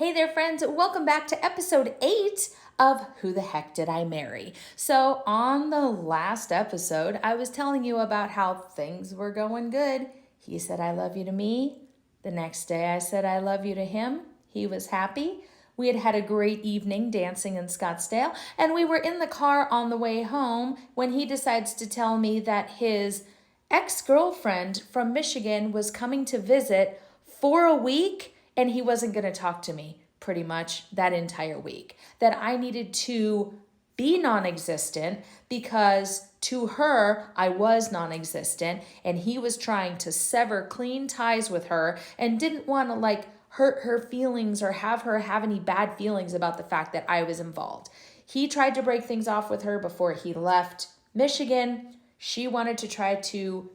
Hey there, friends. Welcome back to episode 8 of Who the Heck Did I Marry? So, on the last episode, I was telling you about how things were going good. He said, I love you to me. The next day, I said, I love you to him. He was happy. We had had a great evening dancing in Scottsdale, and we were in the car on the way home when he decides to tell me that his ex-girlfriend from Michigan was coming to visit for a week and he wasn't going to talk to me pretty much that entire week. That I needed to be non existent because to her, I was non existent and he was trying to sever clean ties with her and didn't want to hurt her feelings or have her have any bad feelings about the fact that I was involved. He tried to break things off with her before he left Michigan. She wanted to try to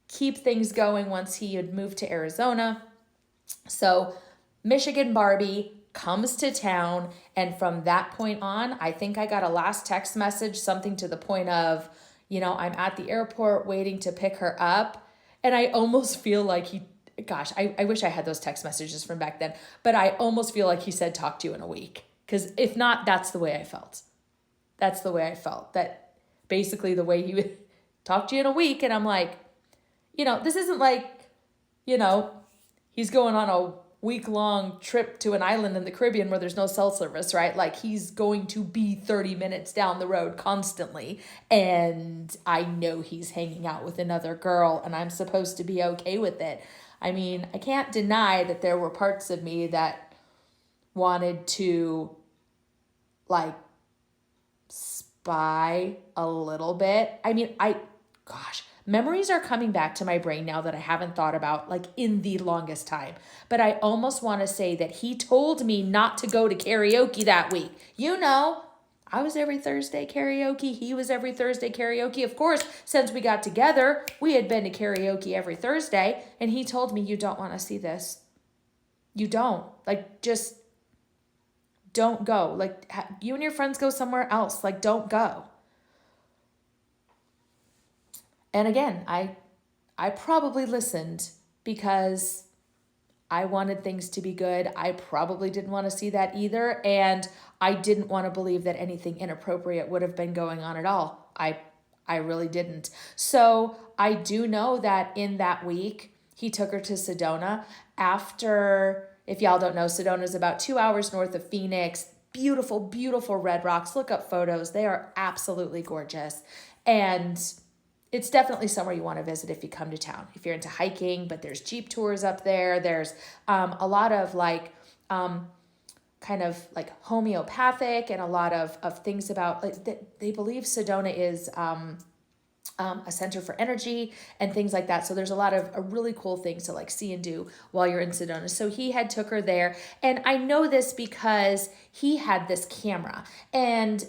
keep things going once he had moved to Arizona. So Michigan Barbie comes to town, and from that point on, I think I got a last text message, something to the point of, I'm at the airport waiting to pick her up. And I almost feel like I wish I had those text messages from back then, but I almost feel like he said, talk to you in a week. Because if not, that's the way I felt. That's the way I felt. That basically the way he would talk to you in a week. And I'm like, this isn't like, he's going on a week-long trip to an island in the Caribbean where there's no cell service, right? Like he's going to be 30 minutes down the road constantly. And I know he's hanging out with another girl and I'm supposed to be okay with it. I mean, I can't deny that there were parts of me that wanted to spy a little bit. I mean, memories are coming back to my brain now that I haven't thought about in the longest time. But I almost want to say that he told me not to go to karaoke that week. I was every Thursday karaoke. He was every Thursday karaoke. Of course, since we got together, we had been to karaoke every Thursday. And he told me, you don't want to see this. You don't. Just don't go. You and your friends go somewhere else. Don't go. And again, I probably listened because I wanted things to be good. I probably didn't want to see that either. And I didn't want to believe that anything inappropriate would have been going on at all. I really didn't. So I do know that in that week, he took her to Sedona after, if y'all don't know, Sedona is about 2 hours north of Phoenix. Beautiful, beautiful red rocks. Look up photos. They are absolutely gorgeous. And it's definitely somewhere you want to visit if you come to town. If you're into hiking, but there's Jeep tours up there. There's a lot of kind of homeopathic and a lot of things about, they believe Sedona is a center for energy and things like that. So there's a lot of really cool things to see and do while you're in Sedona. So he had took her there. And I know this because he had this camera and,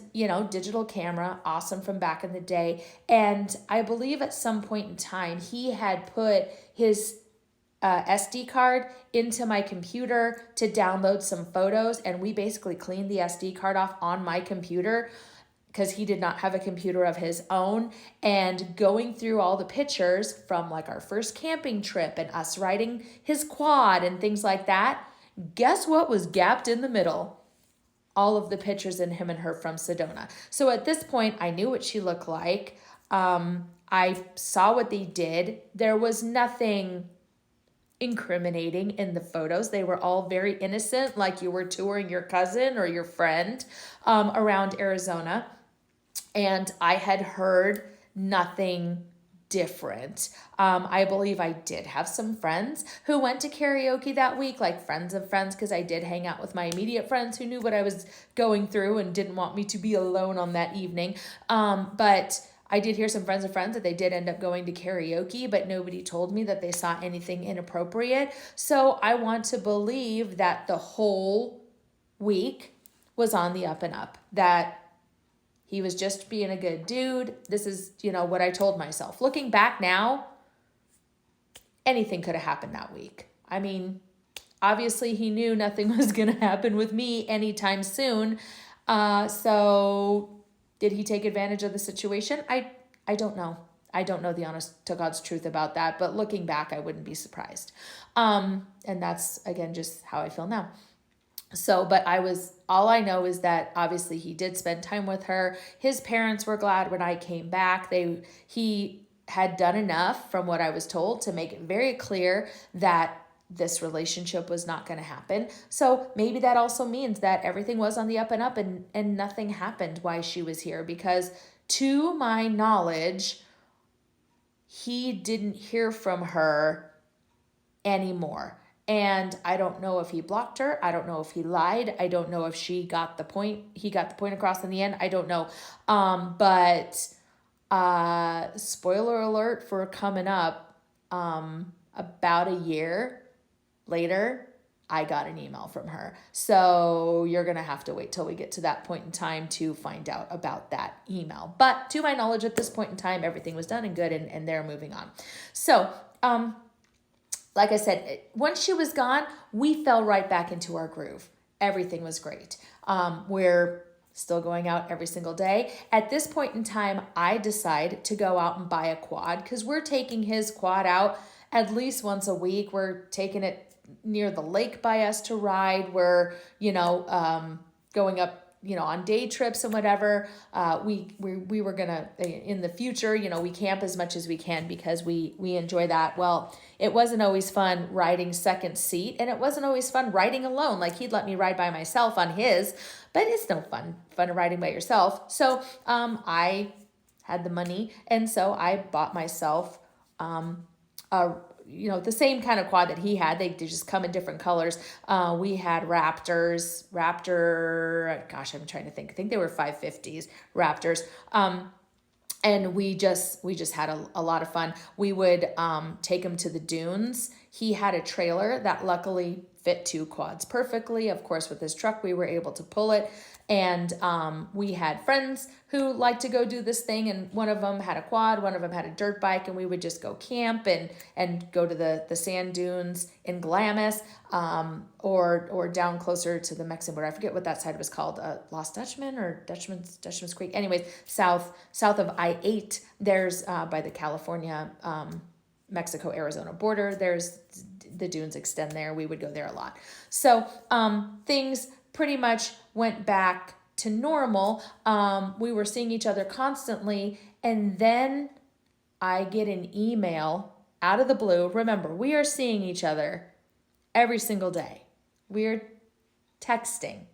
digital camera, awesome from back in the day. And I believe at some point in time, he had put his SD card into my computer to download some photos. And we basically cleaned the SD card off on my computer because he did not have a computer of his own, and going through all the pictures from our first camping trip and us riding his quad and things like that, guess what was gapped in the middle? All of the pictures in him and her from Sedona. So at this point, I knew what she looked like. I saw what they did. There was nothing incriminating in the photos. They were all very innocent, like you were touring your cousin or your friend around Arizona. And I had heard nothing different. I believe I did have some friends who went to karaoke that week, friends of friends, because I did hang out with my immediate friends who knew what I was going through and didn't want me to be alone on that evening. But I did hear some friends of friends that they did end up going to karaoke, but nobody told me that they saw anything inappropriate. So I want to believe that the whole week was on the up and up, that he was just being a good dude. This is, what I told myself. Looking back now, anything could have happened that week. I mean, obviously he knew nothing was going to happen with me anytime soon. So did he take advantage of the situation? I don't know. I don't know the honest to God's truth about that, but looking back, I wouldn't be surprised. And that's, again, just how I feel now. So, but all I know is that obviously he did spend time with her. His parents were glad when I came back. He had done enough, from what I was told, to make it very clear that this relationship was not going to happen. So maybe that also means that everything was on the up and up, and nothing happened while she was here, because to my knowledge, he didn't hear from her anymore. And I don't know if he blocked her. I don't know if he lied. I don't know if he got the point across in the end. I don't know. But spoiler alert for coming up, about a year later, I got an email from her. So you're going to have to wait till we get to that point in time to find out about that email. But to my knowledge, at this point in time, everything was done and good, and they're moving on. So, like I said, once she was gone, we fell right back into our groove. Everything was great. We're still going out every single day. At this point in time, I decide to go out and buy a quad, because we're taking his quad out at least once a week. We're taking it near the lake by us to ride. We're, going up, on day trips and whatever. We were gonna, in the future, we camp as much as we can, because we enjoy that. Well, it wasn't always fun riding second seat, and it wasn't always fun riding alone. Like, he'd let me ride by myself on his, but it's no fun riding by yourself. So I had the money, and so I bought myself the same kind of quad that he had. They just come in different colors. We had Raptor, gosh, I'm trying to think. I think they were 550s, Raptors. And we just had a lot of fun. We would take him to the dunes. He had a trailer that luckily fit two quads perfectly. Of course, with his truck, we were able to pull it. And we had friends who liked to go do this thing, and one of them had a quad, one of them had a dirt bike, and we would just go camp and go to the sand dunes in Glamis, or down closer to the Mexican border. I forget what that side was called, Lost Dutchman or Dutchman's Creek. Anyways, south of I-8, there's by the California Mexico-Arizona border, there's the dunes extend there. We would go there a lot. So things pretty much went back to normal. We were seeing each other constantly, and then I get an email out of the blue. Remember, we are seeing each other every single day. We're texting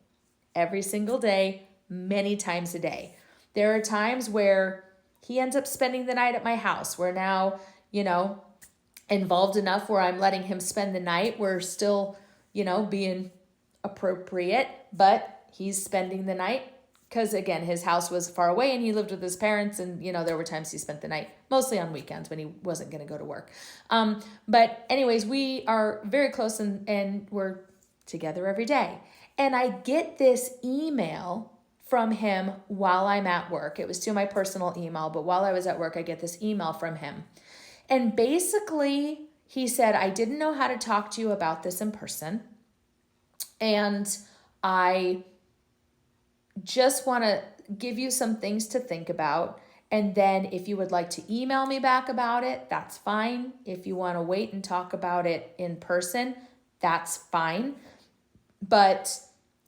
every single day, many times a day. There are times where he ends up spending the night at my house. We're now, involved enough where I'm letting him spend the night. We're still, being appropriate, but he's spending the night, because again, his house was far away and he lived with his parents, and there were times he spent the night, mostly on weekends when he wasn't going to go to work. But anyways, we are very close, and we're together every day. And I get this email from him while I'm at work. It was to my personal email, but while I was at work, I get this email from him. And basically, he said, I didn't know how to talk to you about this in person, and I just want to give you some things to think about. And then if you would like to email me back about it, that's fine. If you want to wait and talk about it in person, that's fine. But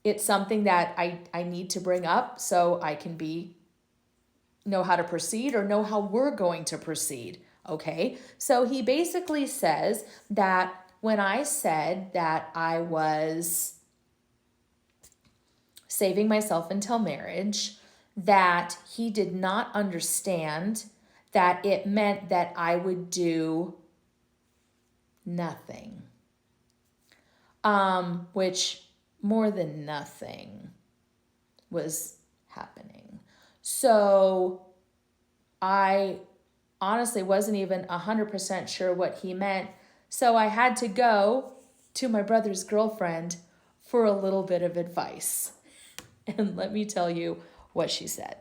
it's something that I need to bring up so I can know how to proceed, or know how we're going to proceed. Okay. So he basically says that when I said that I was saving myself until marriage, that he did not understand that it meant that I would do nothing. Which more than nothing was happening. So I honestly wasn't even 100% sure what he meant. So I had to go to my brother's girlfriend for a little bit of advice. And let me tell you what she said.